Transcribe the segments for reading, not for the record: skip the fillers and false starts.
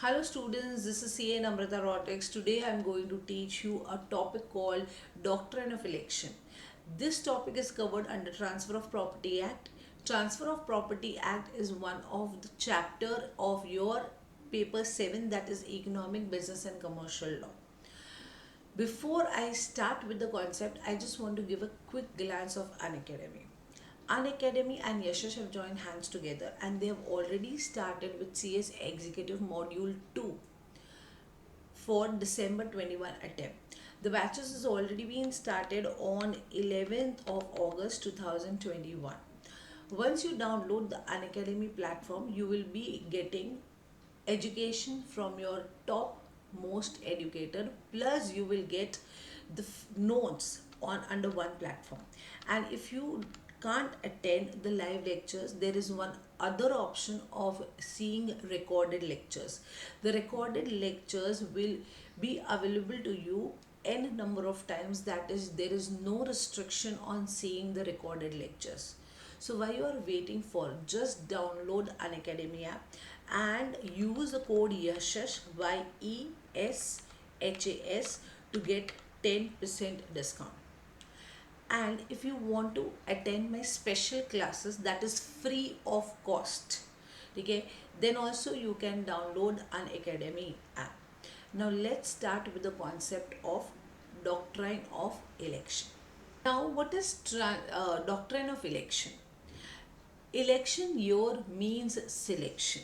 Hello students, this is CA Namrata Rodrigues. Today I am going to teach you a topic called Doctrine of Election. This topic is covered under Transfer of Property Act. Transfer of Property Act is one of the chapter of your paper 7, that is Economic, Business and Commercial Law. Before I start with the concept, I just want to give a quick glance of Unacademy. Unacademy and Yashash have joined hands together and they have already started with CS Executive Module 2 for December 21 attempt. The batches has already been started on 11th of August 2021. Once you download the Unacademy platform, you will be getting education from your top most educator, plus you will get the notes on under one platform. And if you can't attend the live lectures, there is one other option of seeing recorded lectures. The recorded lectures will be available to you n number of times, that is, there is no restriction on seeing the recorded lectures. So while you are waiting for, just download Unacademy app and use the code YESHASH YESHAS to get 10% discount. And if you want to attend my special classes, that is free of cost, okay, then also you can download Unacademy app. Now let's start with the concept of Doctrine of Election. Now what is Doctrine of Election? Election year means selection.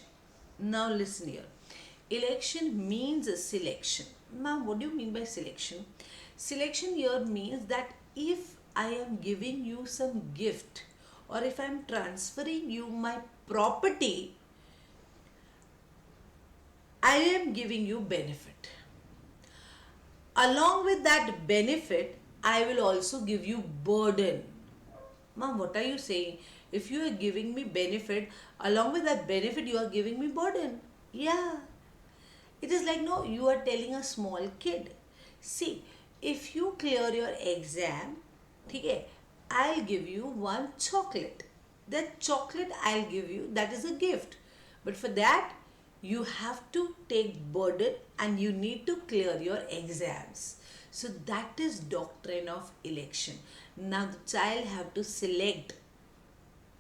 Now listen here. Election means selection. Ma'am, what do you mean by selection? Selection year means that if I am giving you some gift or if I am transferring you my property, I am giving you benefit. Along with that benefit, I will also give you burden. Ma'am, what are you saying? If you are giving me benefit, along with that benefit, you are giving me burden. Yeah. It is like, no, you are telling a small kid, see, if you clear your exam, okay, I'll give you one chocolate. That chocolate I'll give you, that is a gift. But for that, you have to take burden and you need to clear your exams. So that is Doctrine of Election. Now the child have to select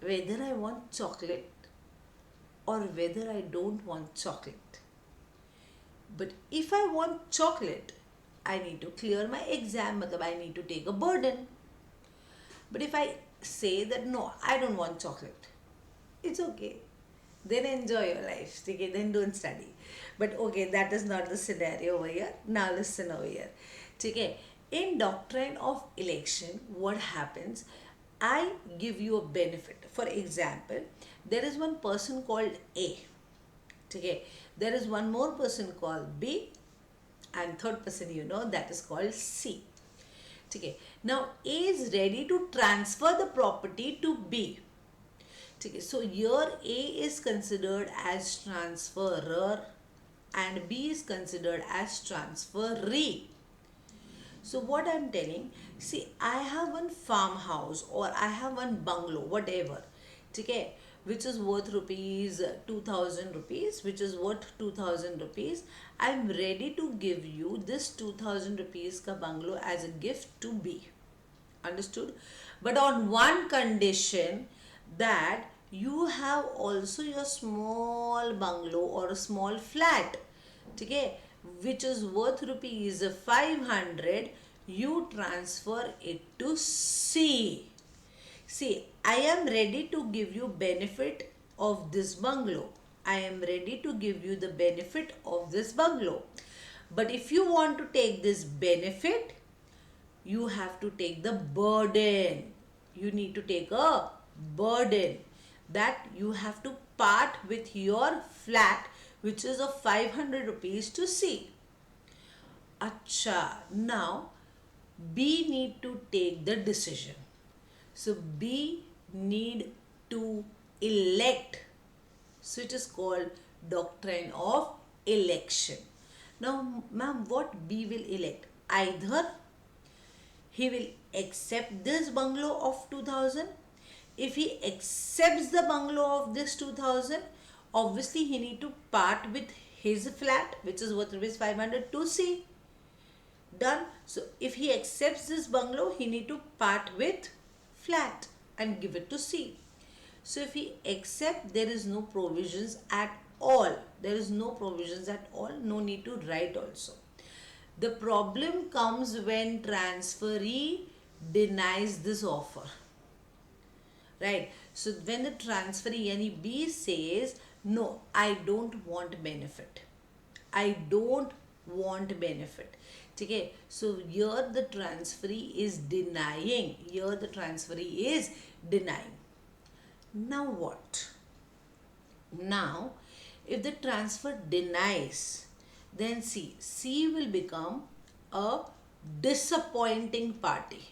whether I want chocolate or whether I don't want chocolate. But if I want chocolate, I need to clear my exam, I need to take a burden. But if I say that no, I don't want chocolate, it's okay. Then enjoy your life, okay? Then don't study. But okay, that is not the scenario over here. Now listen over here. Okay? In Doctrine of Election, what happens? I give you a benefit. For example, there is one person called A. Okay? There is one more person called B, and third person that is called C. Okay? Now A is ready to transfer the property to B. Okay? So here A is considered as transferor and B is considered as transferee. So what I am telling, see, I have one farmhouse or I have one bungalow, whatever, okay, which is worth rupees 2000 rupees, which is worth 2000 rupees. I am ready to give you this 2000 rupees ka bungalow as a gift to B. Understood? But on one condition, that you have also your small bungalow or a small flat, okay, which is worth rupees 500, you transfer it to C. See, I am ready to give you benefit of this bungalow. I am ready to give you the benefit of this bungalow. But if you want to take this benefit, you have to take the burden. You need to take a burden that you have to part with your flat, which is of 500 rupees to C. Acha, now B need to take the decision. So B need to elect. So it is called Doctrine of Election. Now, ma'am, what B will elect? Either he will accept this bungalow of 2000. If he accepts the bungalow of this 2000, obviously he need to part with his flat, which is worth rupees 500, to C. Done. So if he accepts this bungalow, he need to part with flat and give it to C. So if he accept, there is no provisions at all. There is no provisions at all. No need to write also. The problem comes when transferee denies this offer. Right. So when the transferee, yani B, says, no, I don't want benefit. I don't want benefit. Okay. So here the transferee is denying. Here the transferee is denying. Now what? Now, if the transfer denies, then C will become a disappointing party.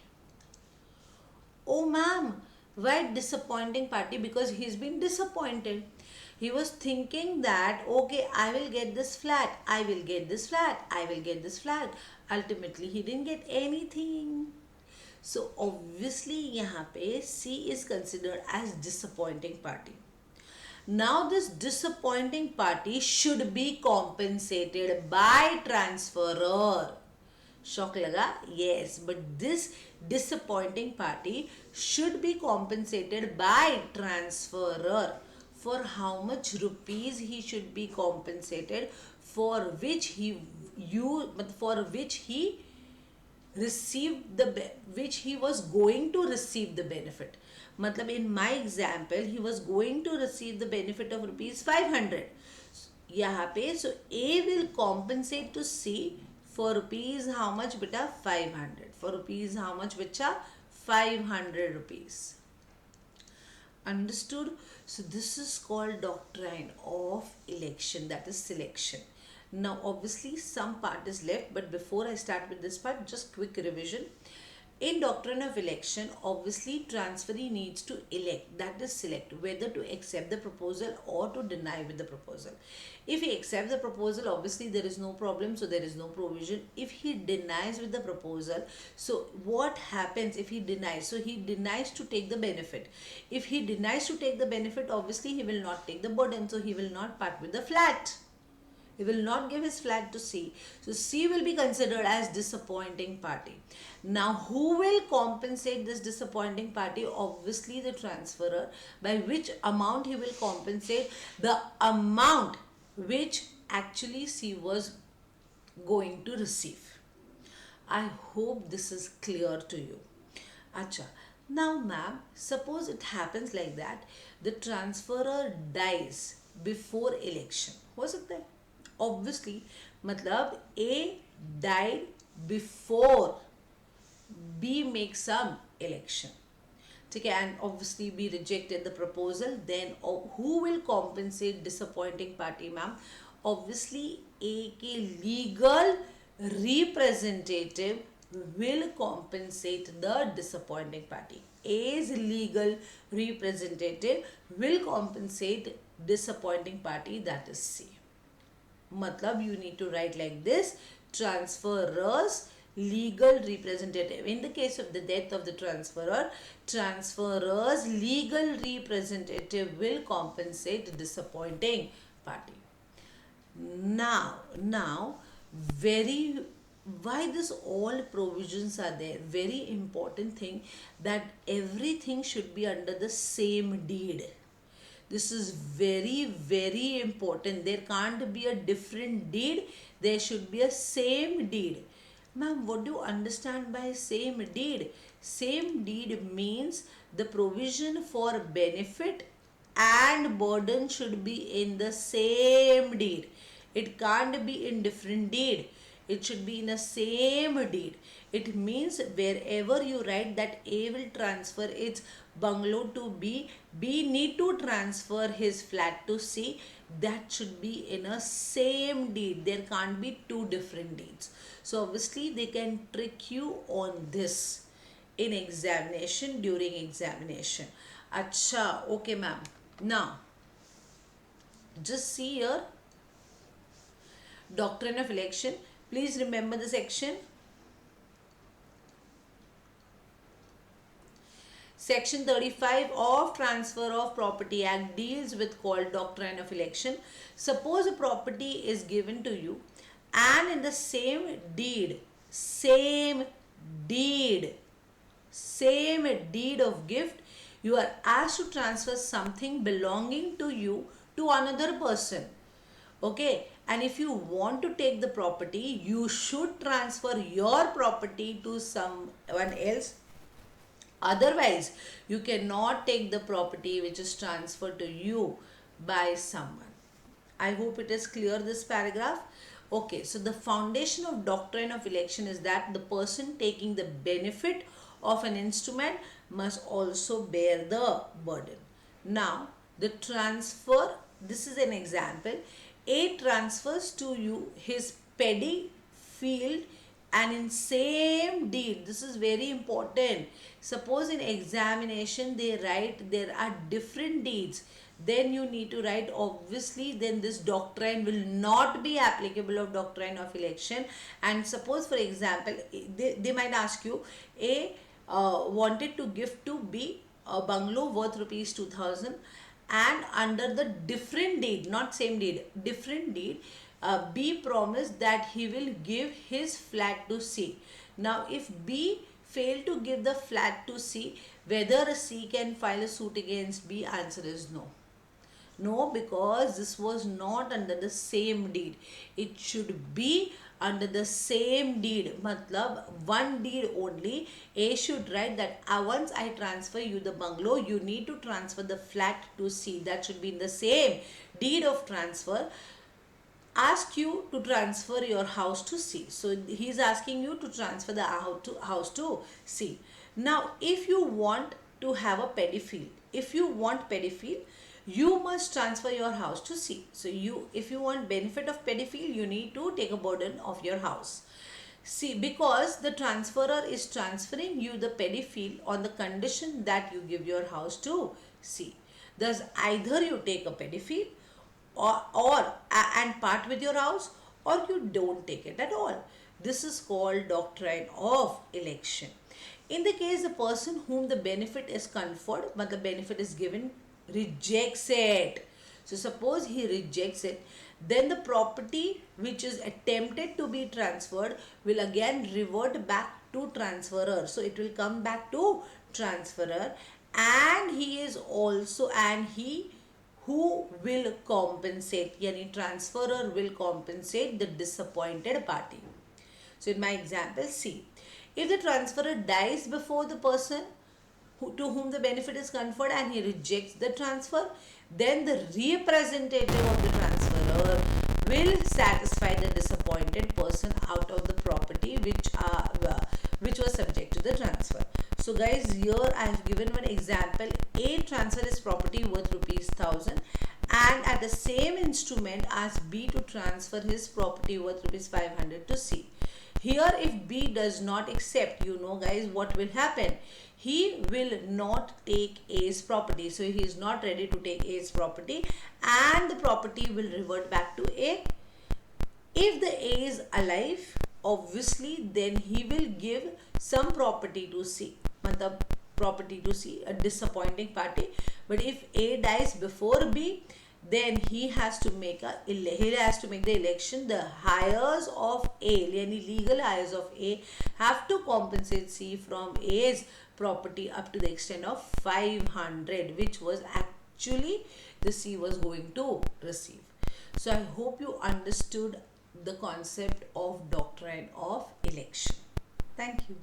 Oh, ma'am, why disappointing party? Because he's been disappointed. He was thinking that, okay, I will get this flat, I will get this flat, I will get this flat. Ultimately, he didn't get anything. So, obviously, यहाँ पे C is considered as disappointing party. Now, this disappointing party should be compensated by transferor. Shock laga? Yes, but this disappointing party should be compensated by transferor. For how much rupees he should be compensated, for which he received which he was going to receive the benefit. Matlab, in my example, he was going to receive the benefit of rupees 500. यहाँ पे so A will compensate to C for rupees how much beta? 500. For rupees how much beta? 500 rupees. Understood? So this is called doctrine of election, that is selection. Now obviously some part is left, but before I start with this part, just quick revision. In doctrine of election, obviously transferee needs to elect, that is select, whether to accept the proposal or to deny with the proposal. If he accepts the proposal, obviously there is no problem, so there is no provision. If he denies with the proposal, so what happens if he denies? So he denies to take the benefit. If he denies to take the benefit, obviously he will not take the burden, so he will not part with the flat. He will not give his flat to C. So C will be considered as disappointing party. Now who will compensate this disappointing party? Obviously the transferor. By which amount he will compensate? The amount which actually C was going to receive. I hope this is clear to you. Acha. Now ma'am, suppose it happens like that. The transferor dies before election. हो सकता है? Obviously, matlab A died before B makes some election. Okay, and obviously B rejected the proposal. Then who will compensate disappointing party, ma'am? Obviously, A ke legal representative will compensate the disappointing party. A's legal representative will compensate disappointing party, that is C. Matlab, you need to write like this: transferor's legal representative. In the case of the death of the transferor, transferor's legal representative will compensate disappointing party. Now, why this all provisions are there? Very important thing, that everything should be under the same deed. This is very, very important. There can't be a different deed. There should be a same deed. Ma'am, what do you understand by same deed? Same deed means the provision for benefit and burden should be in the same deed. It can't be in different deed. It should be in the same deed. It means wherever you write that A will transfer its bungalow to B, B need to transfer his flat to C. That should be in a same deed. There can't be two different deeds. So obviously they can trick you on this in examination, during examination. Acha, okay ma'am. Now, just see here, doctrine of election. Please remember the section. Section 35 of Transfer of Property Act deals with called Doctrine of Election. Suppose a property is given to you and in the deed, same deed of gift, you are asked to transfer something belonging to you to another person. Okay, and if you want to take the property, you should transfer your property to someone else. Otherwise, you cannot take the property which is transferred to you by someone. I hope it is clear, this paragraph. Okay, so the foundation of doctrine of election is that the person taking the benefit of an instrument must also bear the burden. Now, the transfer, this is an example. A transfers to you his paddy field and in same deed, this is very important. Suppose in examination they write there are different deeds, then you need to write, obviously then this doctrine will not be applicable of doctrine of election. And suppose for example they might ask you, A wanted to give to B a bungalow worth rupees 2000, and under the different deed, not same deed, different deed, B promised that he will give his flat to C. Now if B failed to give the flat to C, whether C can file a suit against B, answer is no. No, because this was not under the same deed. It should be under the same deed. Matlab, one deed only. A should write that once I transfer you the bungalow, you need to transfer the flat to C. That should be in the same deed of transfer. Ask you to transfer your house to C. So he is asking you to transfer the house to C. Now, if you want to have a paddy field, you must transfer your house to C. So if you want benefit of paddy field, you need to take a burden of your house. See, because the transferor is transferring you the paddy field on the condition that you give your house to C. Thus, either you take a paddy field and part with your house, or you don't take it at all. This is called doctrine of election. In the case the person whom the benefit is conferred, but the benefit is given, rejects it. So suppose he rejects it, then the property which is attempted to be transferred will again revert back to transferor. So it will come back to transferor, and he who will compensate, yani transferor will compensate the disappointed party. So in my example, see, if the transferor dies before the person to whom the benefit is conferred and he rejects the transfer, then the representative of the transferor will satisfy the disappointed person out of the property which was subject to the transfer. So guys, here I have given one example. A transfer his property worth rupees 1000 and at the same instrument asked B to transfer his property worth rupees 500 to C. Here if B does not accept, you know guys what will happen. He will not take A's property. So he is not ready to take A's property and the property will revert back to A. If the A is alive, obviously then he will give some property to C. Matlab property to C, a disappointing party. But if A dies before B, then he has to make the election. The heirs of A, any legal heirs of A, have to compensate C from A's property up to the extent of 500, which was actually the C was going to receive. So I hope you understood the concept of doctrine of election. Thank you.